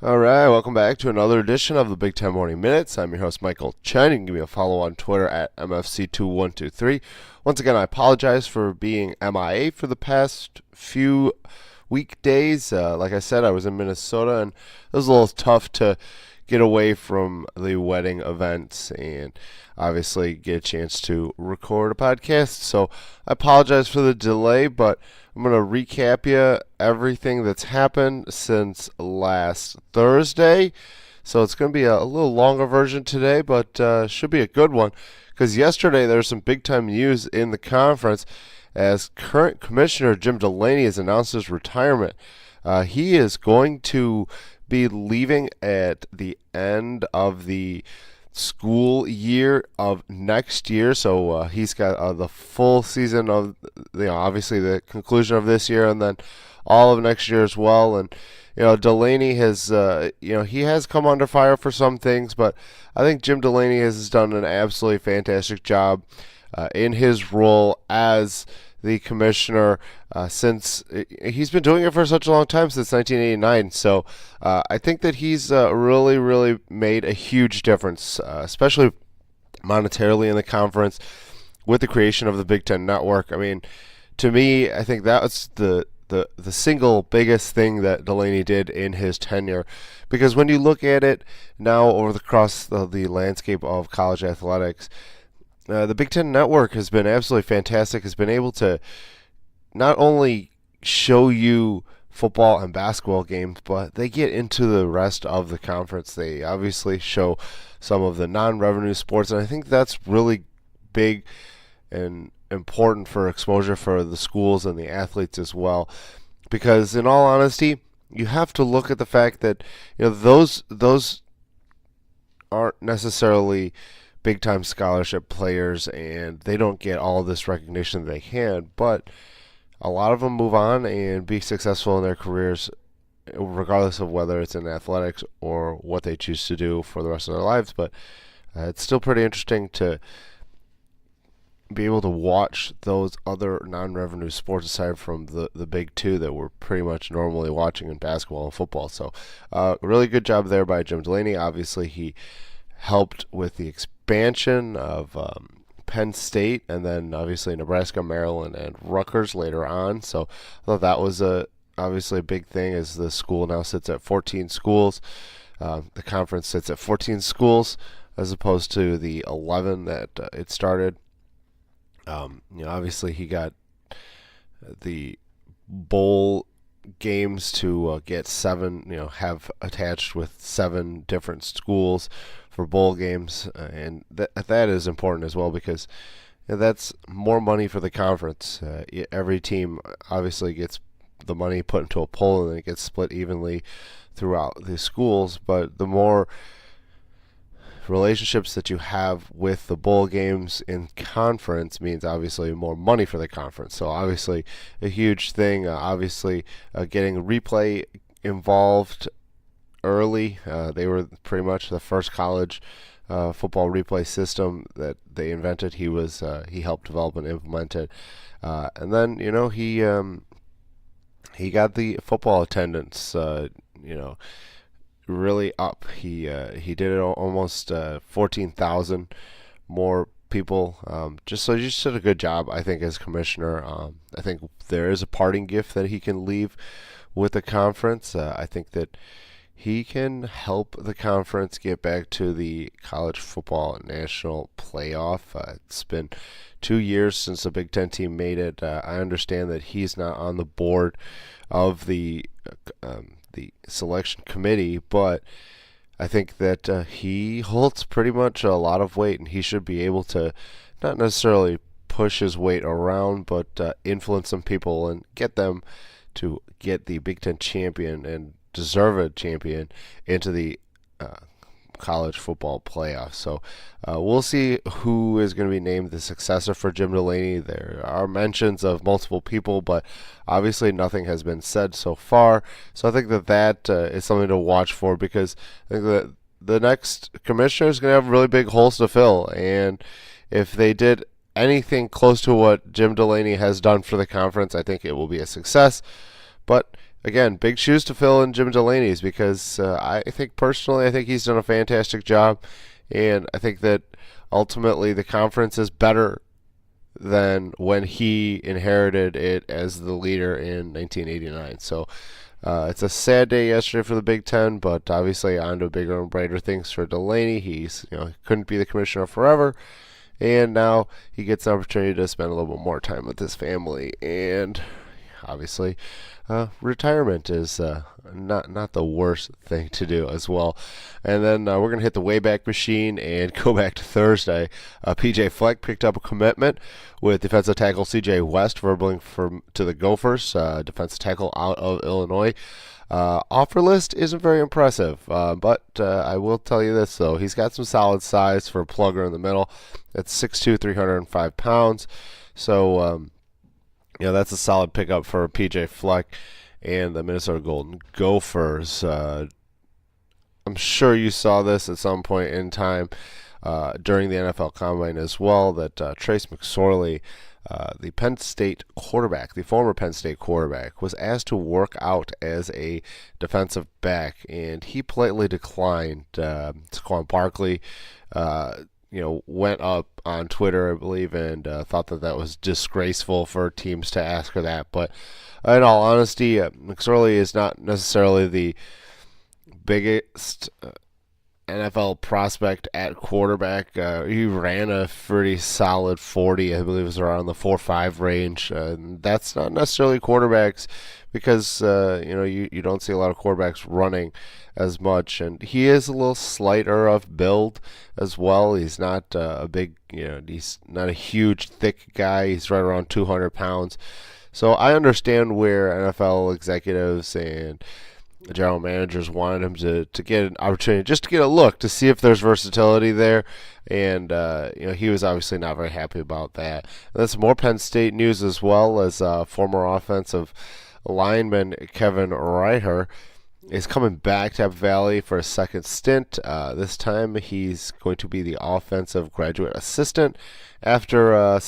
All right, welcome back to another edition of the Big Ten Morning Minutes. I'm your host, Michael Chen. You can give me a follow on Twitter at MFC2123. Once again, I apologize for being MIA for the past few weekdays. Like I said, I was in Minnesota, and it was a little tough to get away from the wedding events and obviously get a chance to record a podcast. So I apologize for the delay, but I'm going to recap you everything that's happened since last Thursday. So it's going to be a little longer version today, but should be a good one because yesterday there was some big time news in the conference as current commissioner Jim Delany has announced his retirement. He is going to be leaving at the end of the school year of next year, so he's got the full season of, obviously the conclusion of this year and then all of next year as well. And Delaney has he has come under fire for some things, but I think Jim Delany has done an absolutely fantastic job in his role as the commissioner since he's been doing it for such a long time, since 1989. So I think that he's really made a huge difference, especially monetarily in the conference with the creation of the Big Ten Network. I mean, to me, I think that was the single biggest thing that Delaney did in his tenure, because when you look at it now across the landscape of college athletics, the Big Ten Network has been absolutely fantastic, has been able to not only show you football and basketball games, but they get into the rest of the conference. They obviously show some of the non-revenue sports, and I think that's really big and important for exposure for the schools and the athletes as well. Because in all honesty, you have to look at the fact that those aren't necessarily big-time scholarship players, and they don't get all of this recognition they can, but a lot of them move on and be successful in their careers regardless of whether it's in athletics or what they choose to do for the rest of their lives. But it's still pretty interesting to be able to watch those other non-revenue sports aside from the big two that we're pretty much normally watching in basketball and football. So really good job there by Jim Delany. Obviously, he helped with the expansion of Penn State, and then obviously Nebraska, Maryland, and Rutgers later on. So I thought that was obviously a big thing, as the school now sits at 14 schools. The conference sits at 14 schools as opposed to the 11 that it started. Obviously he got the bowl games to get seven, have attached with 7 different schools for bowl games, and that is important as well, because that's more money for the conference. Every team obviously gets the money put into a pool, and then it gets split evenly throughout the schools, but the more relationships that you have with the bowl games in conference means obviously more money for the conference. So obviously a huge thing. Obviously getting replay involved early. They were pretty much the first college football replay system that they invented. He helped develop and implement it, and then he got the football attendance really up. He did it almost 14,000 more people. Just did a good job, I think, as commissioner. I think there is a parting gift that he can leave with the conference. I think that he can help the conference get back to the college football national playoff. It's been 2 years since the Big Ten team made it. I understand that he's not on the board of the selection committee, but I think that he holds pretty much a lot of weight, and he should be able to not necessarily push his weight around, but influence some people and get them to get the Big Ten champion and deserved champion into the college football playoffs. So we'll see who is going to be named the successor for Jim Delany. There are mentions of multiple people, but obviously nothing has been said so far. So I think that is something to watch for, because I think that the next commissioner is going to have really big holes to fill. And if they did anything close to what Jim Delany has done for the conference, I think it will be a success. But again, big shoes to fill in Jim Delaney's because I think personally, I think he's done a fantastic job, and I think that ultimately the conference is better than when he inherited it as the leader in 1989. So it's a sad day yesterday for the Big Ten, but obviously on to bigger and brighter things for Delaney. He's he couldn't be the commissioner forever, and now he gets an opportunity to spend a little bit more time with his family. And obviously, retirement is not the worst thing to do as well. And then we're going to hit the Wayback Machine and go back to Thursday. PJ Fleck picked up a commitment with defensive tackle CJ West, verbaling to the Gophers, defensive tackle out of Illinois. Offer list isn't very impressive, but I will tell you this, though. He's got some solid size for a plugger in the middle. That's 6'2", 305 pounds. So, that's a solid pickup for PJ Fleck and the Minnesota Golden Gophers. I'm sure you saw this at some point in time during the NFL Combine as well, that Trace McSorley, the Penn State quarterback, the former Penn State quarterback, was asked to work out as a defensive back, and he politely declined. Swan Barkley went up on Twitter, I believe, and thought that was disgraceful for teams to ask her that. But in all honesty, McSorley is not necessarily the biggest NFL prospect at quarterback. He ran a pretty solid 40, I believe it was around the 4.5 range. That's not necessarily quarterbacks because you don't see a lot of quarterbacks running as much, and he is a little slighter of build as well. He's not a big, he's not a huge, thick guy. He's right around 200 pounds. So I understand where NFL executives and general managers wanted him to get an opportunity, just to get a look, to see if there's versatility there. And he was obviously not very happy about that. And then some more Penn State news as well, as former offensive lineman Kevin Reiter is coming back to Apple Valley for a second stint. This time he's going to be the offensive graduate assistant after a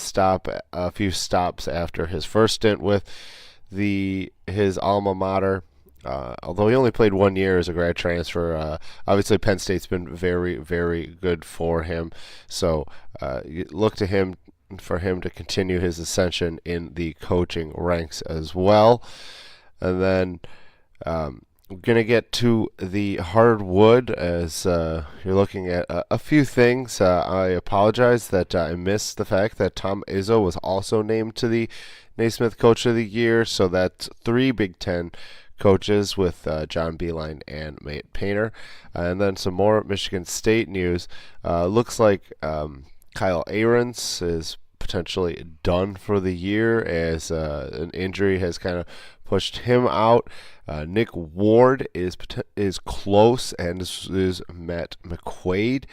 few stops after his first stint with his alma mater. Although he only played 1 year as a grad transfer, obviously Penn State's been very, very good for him. So you look to him for him to continue his ascension in the coaching ranks as well. And then we're going to get to the hardwood as you're looking at a few things. I apologize that I missed the fact that Tom Izzo was also named to the Naismith Coach of the Year. So that's 3 Big Ten coaches with John Beilein and Matt Painter. And then some more Michigan State news. Looks like Kyle Ahrens is potentially done for the year as an injury has kind of pushed him out. Nick Ward is close, and is Matt McQuaid.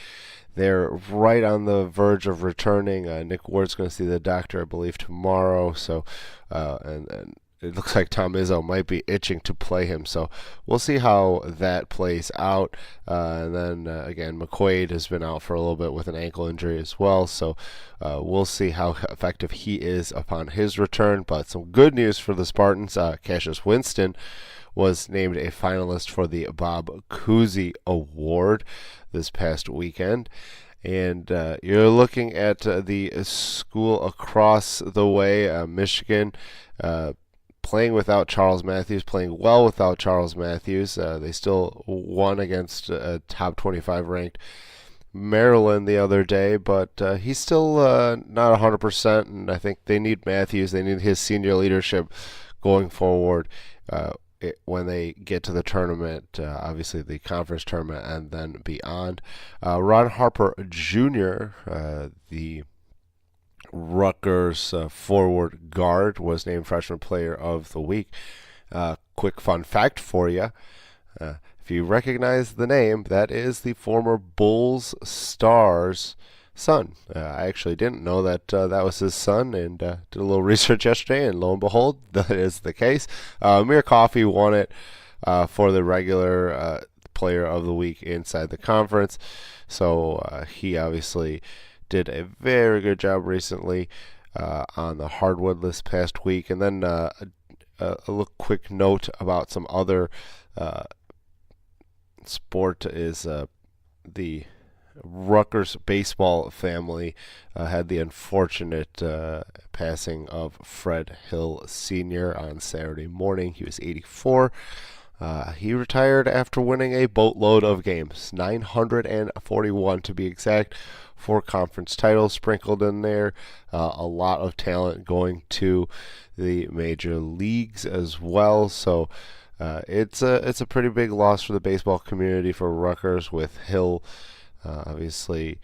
They're right on the verge of returning. Nick Ward's going to see the doctor, I believe, tomorrow. So, and it looks like Tom Izzo might be itching to play him. So we'll see how that plays out. And then, again, McQuaid has been out for a little bit with an ankle injury as well. So we'll see how effective he is upon his return. But some good news for the Spartans. Cassius Winston was named a finalist for the Bob Cousy Award this past weekend. And you're looking at the school across the way, Michigan, playing without Charles Matthews, playing well without Charles Matthews. They still won against a top 25 ranked Maryland the other day, but he's still not 100%, and I think they need Matthews. They need his senior leadership going forward when they get to the tournament, obviously the conference tournament, and then beyond. Ron Harper Jr., the Rutgers forward guard, was named Freshman Player of the Week. Quick fun fact for you. If you recognize the name, that is the former Bulls star's son. I actually didn't know that that was his son, and did a little research yesterday, and lo and behold, that is the case. Amir Coffey won it for the regular Player of the Week inside the conference. So he obviously did a very good job recently on the hardwood this past week. And then a little quick note about some other sport is the Rutgers baseball family had the unfortunate passing of Fred Hill Sr. on Saturday morning. He was 84. He retired after winning a boatload of games, 941 to be exact, 4 conference titles sprinkled in there, a lot of talent going to the major leagues as well. So it's a pretty big loss for the baseball community for Rutgers, with Hill obviously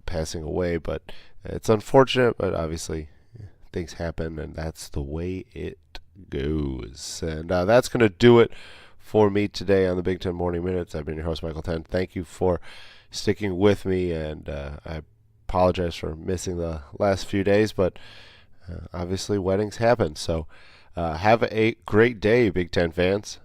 passing away. But it's unfortunate, but obviously things happen, and that's the way it goes. And that's going to do it for me today on the Big Ten Morning Minutes. I've been your host, Michael Ten. Thank you for sticking with me, and I apologize for missing the last few days, but obviously weddings happen. So have a great day, Big Ten fans.